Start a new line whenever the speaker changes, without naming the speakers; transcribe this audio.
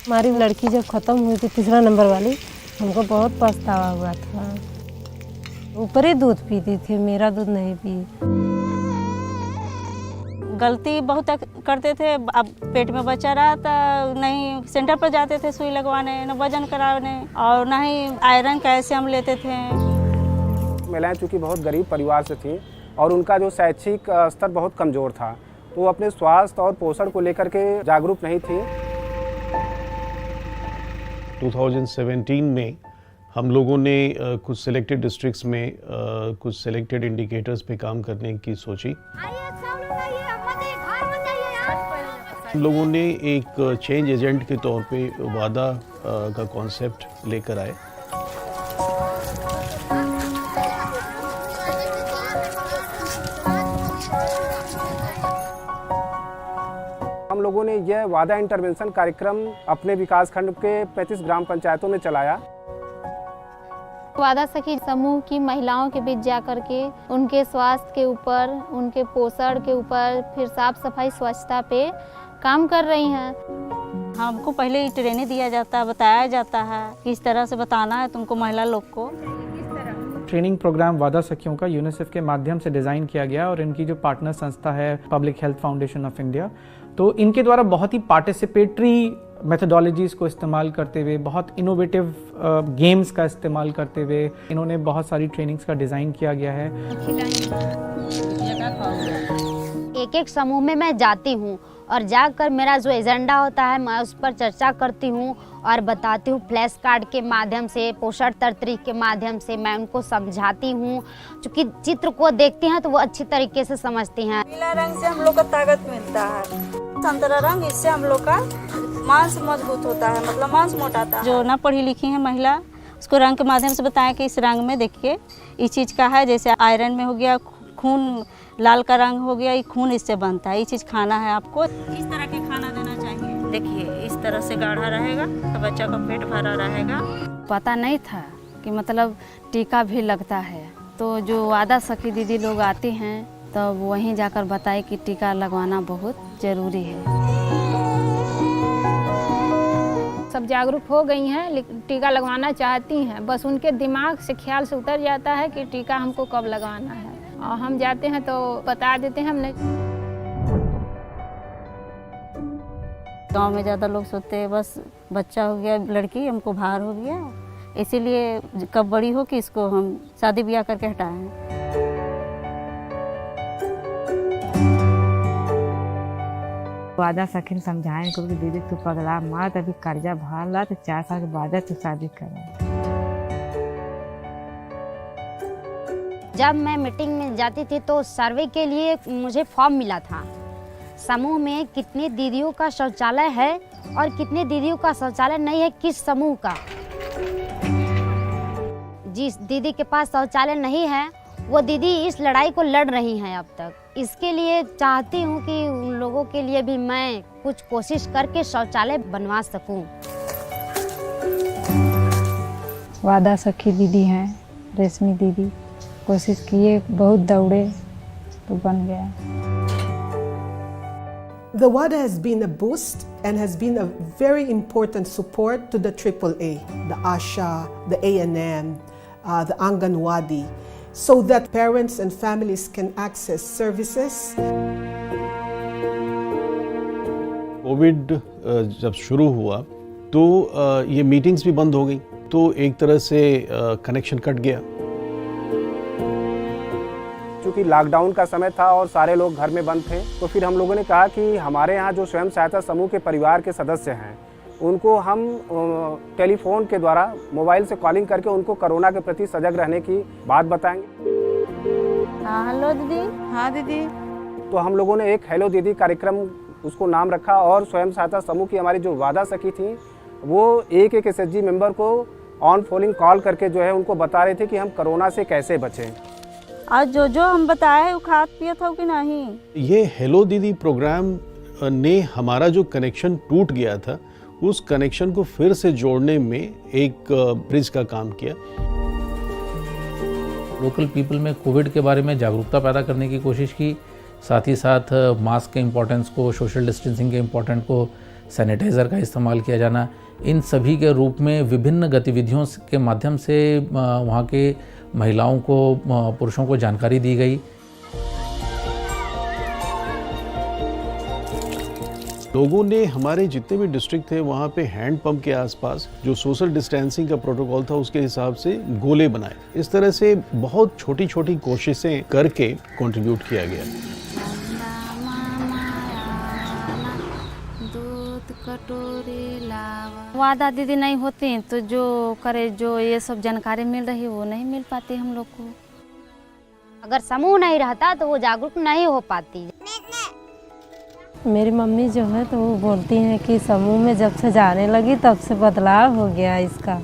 हमारी लड़की जब ख़त्म हुई थी 3 नंबर वाली, हमको बहुत पछतावा हुआ था। ऊपर ही दूध पीती थी, मेरा दूध नहीं पी।
गलती बहुत करते थे, अब पेट में बच्चा रहा तो नहीं सेंटर पर जाते थे सुई लगवाने, न वजन कराने और न ही आयरन कैल्शियम लेते थे।
महिलाएं चूँकि बहुत गरीब परिवार से थी और उनका जो शैक्षिक स्तर बहुत कमज़ोर था, तो वो अपने स्वास्थ्य और पोषण को लेकर के जागरूक नहीं थी।
2017 में हम लोगों ने कुछ सिलेक्टेड डिस्ट्रिक्ट्स में कुछ सिलेक्टेड इंडिकेटर्स पे काम करने की सोची। हम लोगों ने एक चेंज एजेंट के तौर पे वादा का कॉन्सेप्ट लेकर आए।
हम लोगों ने यह वादा इंटरवेंशन कार्यक्रम अपने विकासखंड के 35 ग्राम पंचायतों में चलाया।
वादा सखी समूह की महिलाओं के बीच जा करके उनके स्वास्थ्य के ऊपर, उनके पोषण के ऊपर, फिर साफ सफाई स्वच्छता पे काम कर रही हैं।
हमको पहले ही ट्रेनिंग दिया जाता है, बताया जाता है किस तरह से बताना है तुमको महिला लोग को।
ट्रेनिंग प्रोग्राम वादा सखियों का यूनिसेफ के माध्यम से डिज़ाइन किया गया और इनकी जो पार्टनर संस्था है public health foundation of India, तो इनके द्वारा बहुत ही पार्टिसिपेटरी मेथडोलॉजीज़ को इस्तेमाल करते हुए, बहुत इनोवेटिव गेम्स का इस्तेमाल करते हुए इन्होंने बहुत सारी ट्रेनिंग्स का डिज़ाइन किया गया है।
एक एक समूह में मैं जाती हूँ और जाकर मेरा जो एजेंडा होता है मैं उस पर चर्चा करती हूँ और बताती हूँ। फ्लैश कार्ड के माध्यम से, पोषण तंत्रिका के माध्यम से मैं उनको समझाती हूँ। चूँकि चित्र को देखती हैं तो वो अच्छी तरीके से समझती हैं।
पीला रंग से हम लोग को ताकत मिलता है, संतरा रंग इससे हम लोग का मांस मजबूत होता है, मतलब मांस मोटाता है। जो ना पढ़ी लिखी है महिला उसको रंग के माध्यम से बताएं कि इस रंग में देखिए इस चीज़ का है, जैसे आयरन में हो गया, खून लाल का रंग हो गया, ये खून इससे बनता है, ये चीज़ खाना है आपको। इस तरह के खाना देना चाहिए। देखिए इस तरह से गाढ़ा रहेगा तो बच्चा का पेट भरा रहेगा।
पता नहीं था कि मतलब टीका भी लगता है, तो जो वादा सखी दीदी लोग आती हैं तो वहीं जाकर बताए कि टीका लगवाना बहुत ज़रूरी है।
सब जागरूक हो गई हैं, लेकिन टीका लगवाना चाहती हैं, बस उनके दिमाग से ख्याल से उतर जाता है कि टीका हमको कब लगवाना है, और हम जाते हैं तो बता देते हैं। हमने
गांव में ज़्यादा लोग सोचते हैं बस बच्चा हो गया, लड़की हमको भार हो गया, इसीलिए कब बड़ी हो कि इसको हम शादी ब्याह करके हटाएं।
वादा सखी समझाएं कि दीदी तू पगला मत, अभी कर्जा भर ला तो 4 साल के बाद तू शादी कर।
जब मैं मीटिंग में जाती थी तो सर्वे के लिए मुझे फॉर्म मिला था। समूह में कितनी दीदियों का शौचालय है और कितने दीदियों का शौचालय नहीं है, किस समूह का। जिस दीदी के पास शौचालय नहीं है वो दीदी इस लड़ाई को लड़ रही हैं अब तक। इसके लिए चाहती हूँ कि उन लोगों के लिए भी मैं कुछ कोशिश करके शौचालय बनवा सकूँ।
वादा सखी दीदी हैं, रेशमी दीदी, कोशिश किए, बहुत दौड़े तो बन गया।
The WADA has been a boost and has been a very important support to the AAA, the ASHA, the A&M, the Anganwadi, so that parents and families can access services.
Covid जब शुरू हुआ तो ये meetings भी बंद हो गई, तो एक तरह से कनेक्शन कट गया।
क्योंकि लॉकडाउन का समय था और सारे लोग घर में बंद थे, तो फिर हम लोगों ने कहा कि हमारे यहाँ जो स्वयं सहायता समूह के परिवार के सदस्य हैं उनको हम टेलीफोन के द्वारा मोबाइल से कॉलिंग करके उनको कोरोना के प्रति सजग रहने की बात बताएंगे।
हाँ हेलो दीदी। हाँ दीदी।
तो हम लोगों ने एक हेलो दीदी कार्यक्रम उसको नाम रखा और स्वयं सहायता समूह की हमारी जो वादा सखी थी वो एक SHG मेंबर को ऑन फोनिंग कॉल करके जो है उनको बता रहे थे कि हम कोरोना से कैसे बचें।
आज जो हम बताए वो खाद पिया था कि नहीं।
ये हेलो दीदी प्रोग्राम ने हमारा जो कनेक्शन टूट गया था उस कनेक्शन को फिर से जोड़ने में एक ब्रिज का काम किया।
लोकल पीपल में कोविड के बारे में जागरूकता पैदा करने की कोशिश की, साथ ही साथ मास्क के इम्पोर्टेंस को, सोशल डिस्टेंसिंग के इम्पोर्टेंट को सैनिटाइज़र का इस्तेमाल किया जाना, इन सभी के रूप में विभिन्न गतिविधियों के माध्यम से वहाँ के महिलाओं को, पुरुषों को जानकारी दी गई।
लोगों ने हमारे जितने भी डिस्ट्रिक्ट थे वहाँ पे हैंड पंप के आसपास जो सोशल डिस्टेंसिंग का प्रोटोकॉल था उसके हिसाब से गोले बनाए। इस तरह से बहुत छोटी छोटी कोशिशें करके कंट्रीब्यूट किया गया।
वादा दीदी नहीं होती तो जो करे, जो ये सब जानकारी मिल रही वो नहीं मिल पाती हम लोग को।
अगर समूह नहीं रहता तो वो जागरूक नहीं हो पाती।
मेरी मम्मी जो है तो वो बोलती हैं कि समूह में जब से जाने लगी तब से बदलाव हो गया इसका।